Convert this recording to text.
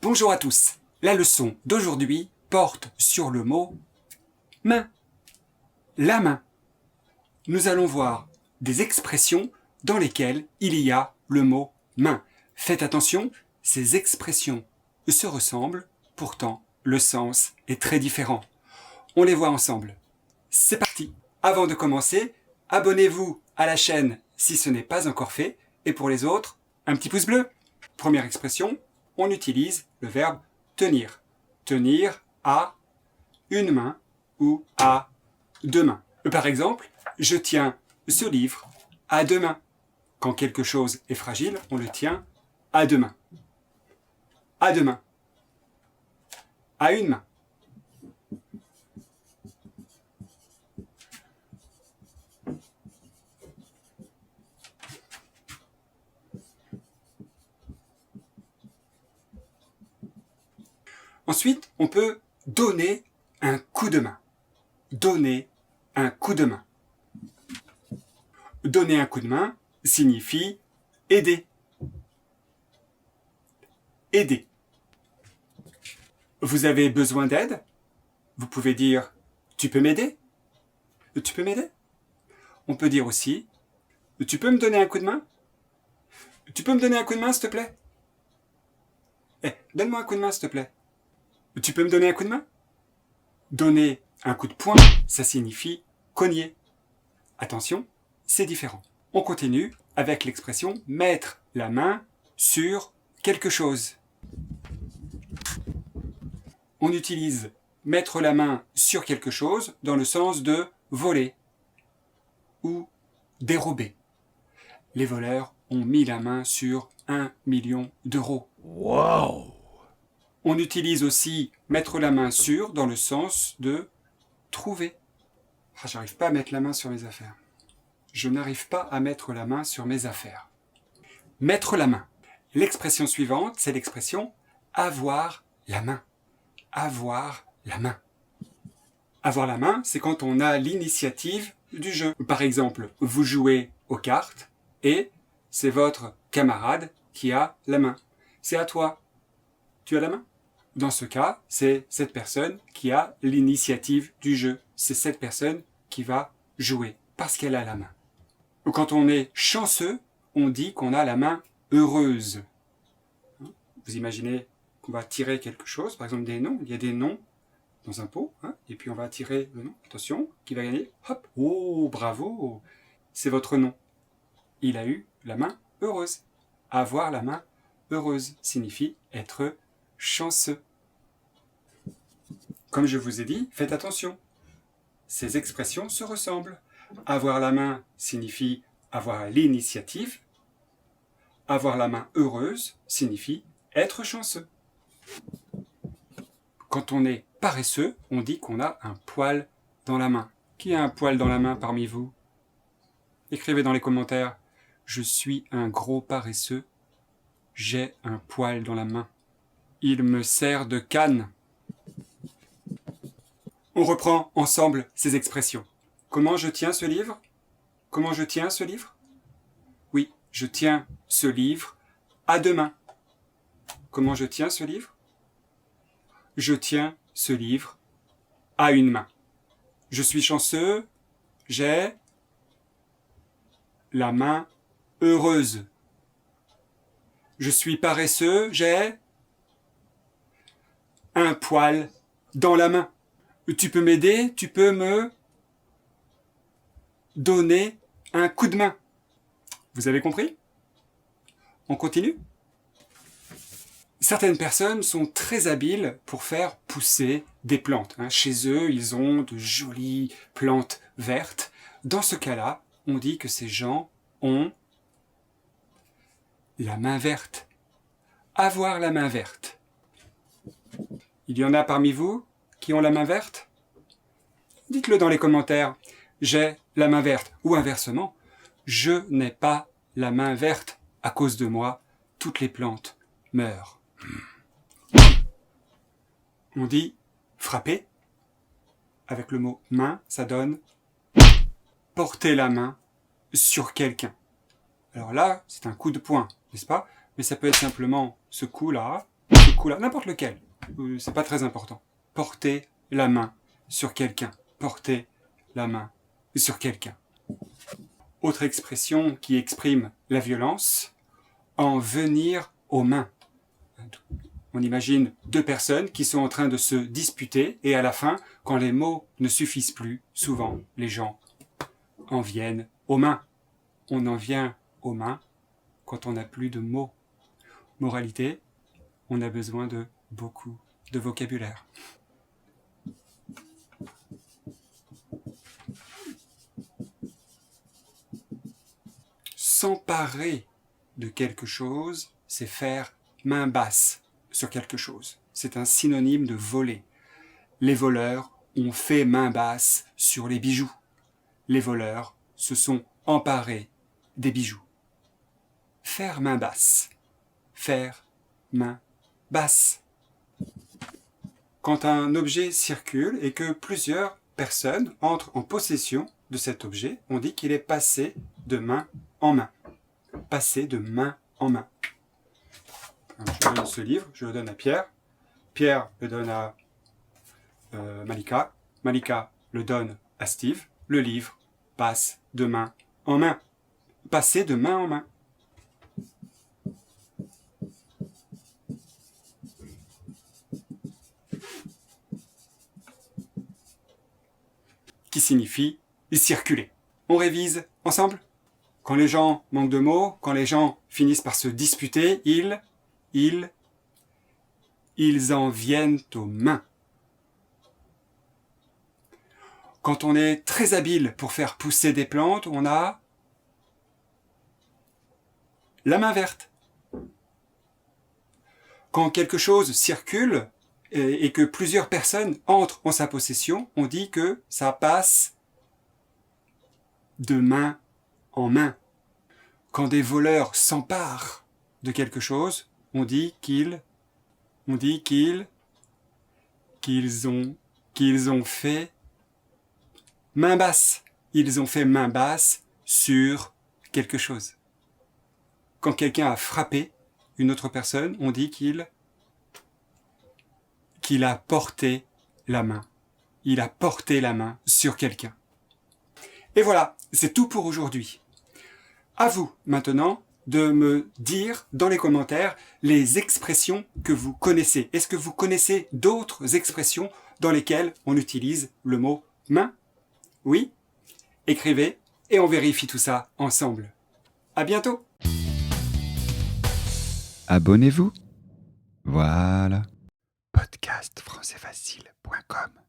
Bonjour à tous. La leçon d'aujourd'hui porte sur le mot main. La main. Nous allons voir des expressions dans lesquelles il y a le mot main. Faites attention, ces expressions se ressemblent, pourtant le sens est très différent. On les voit ensemble. C'est parti. Avant de commencer, abonnez-vous à la chaîne si ce n'est pas encore fait. Et pour les autres, un petit pouce bleu. Première expression, on utilise le verbe tenir. Tenir à une main ou à deux mains. Par exemple, je tiens ce livre à deux mains. Quand quelque chose est fragile, on le tient à deux mains. À deux mains. À une main. Ensuite, on peut donner un coup de main. Donner un coup de main. Donner un coup de main signifie aider. Aider. Vous avez besoin d'aide? Vous pouvez dire « Tu peux m'aider » ? Tu peux m'aider? On peut dire aussi « Tu peux me donner un coup de main » ? Tu peux me donner un coup de main, s'il te plaît? Donne-moi un coup de main, s'il te plaît. Tu peux me donner un coup de main? Donner un coup de poing, ça signifie cogner. Attention, c'est différent. On continue avec l'expression mettre la main sur quelque chose. On utilise mettre la main sur quelque chose dans le sens de voler ou dérober. Les voleurs ont mis la main sur 1 million d'euros. Wow! On utilise aussi mettre la main sur dans le sens de trouver. J'arrive pas à mettre la main sur mes affaires. Je n'arrive pas à mettre la main sur mes affaires. Mettre la main. L'expression suivante, c'est l'expression avoir la main. Avoir la main. Avoir la main, c'est quand on a l'initiative du jeu. Par exemple, vous jouez aux cartes et c'est votre camarade qui a la main. C'est à toi. Tu as la main? Dans ce cas, c'est cette personne qui a l'initiative du jeu. C'est cette personne qui va jouer parce qu'elle a la main. Quand on est chanceux, on dit qu'on a la main heureuse. Vous imaginez qu'on va tirer quelque chose, par exemple des noms. Il y a des noms dans un pot, et puis on va tirer le nom. Attention, qui va gagner? Hop! Oh, bravo! C'est votre nom. Il a eu la main heureuse. Avoir la main heureuse signifie être chanceux. Comme je vous ai dit, faites attention. Ces expressions se ressemblent. Avoir la main signifie avoir l'initiative. Avoir la main heureuse signifie être chanceux. Quand on est paresseux, on dit qu'on a un poil dans la main. Qui a un poil dans la main parmi vous? Écrivez dans les commentaires. Je suis un gros paresseux. J'ai un poil dans la main. Il me sert de canne. On reprend ensemble ces expressions. Comment je tiens ce livre? Comment je tiens ce livre? Oui, je tiens ce livre à deux mains. Comment je tiens ce livre? Je tiens ce livre à une main. Je suis chanceux, j'ai la main heureuse. Je suis paresseux, j'ai un poil dans la main. Tu peux m'aider? Tu peux me donner un coup de main. Vous avez compris? On continue? Certaines personnes sont très habiles pour faire pousser des plantes. Chez eux, ils ont de jolies plantes vertes. Dans ce cas-là, on dit que ces gens ont la main verte. Avoir la main verte. Il y en a parmi vous qui ont la main verte? Dites-le dans les commentaires. J'ai la main verte. Ou inversement, je n'ai pas la main verte. À cause de moi, toutes les plantes meurent. On dit frapper. Avec le mot main, ça donne porter la main sur quelqu'un. Alors là, c'est un coup de poing, n'est-ce pas? Mais ça peut être simplement ce coup-là, ce coup-là, n'importe lequel, c'est pas très important. Porter la main sur quelqu'un. Porter la main sur quelqu'un. Autre expression qui exprime la violence, en venir aux mains. On imagine deux personnes qui sont en train de se disputer et à la fin, quand les mots ne suffisent plus, souvent les gens en viennent aux mains. On en vient aux mains quand on n'a plus de mots. Moralité, on a besoin de beaucoup de vocabulaire. S'emparer de quelque chose, c'est faire main basse sur quelque chose. C'est un synonyme de voler. Les voleurs ont fait main basse sur les bijoux. Les voleurs se sont emparés des bijoux. Faire main basse. Faire main basse. Quand un objet circule et que plusieurs personnes entrent en possession de cet objet, on dit qu'il est passé de main en main. Passer de main en main. Je donne ce livre, je le donne à Pierre. Pierre le donne à Malika. Malika le donne à Steve. Le livre passe de main en main. Passer de main en main. Qui signifie circuler. On révise ensemble. Quand les gens manquent de mots, quand les gens finissent par se disputer, ils en viennent aux mains. Quand on est très habile pour faire pousser des plantes, on a la main verte. Quand quelque chose circule et que plusieurs personnes entrent en sa possession, on dit que ça passe de main en main. Quand des voleurs s'emparent de quelque chose, on dit qu'ils ont fait main basse. Ils ont fait main basse sur quelque chose. Quand quelqu'un a frappé une autre personne, on dit qu'il a porté la main. Il a porté la main sur quelqu'un. Et voilà, c'est tout pour aujourd'hui. À vous, maintenant, de me dire dans les commentaires les expressions que vous connaissez. Est-ce que vous connaissez d'autres expressions dans lesquelles on utilise le mot main? Oui? Écrivez et on vérifie tout ça ensemble. À bientôt! Abonnez-vous. Voilà. Podcastfrancaisfacile.com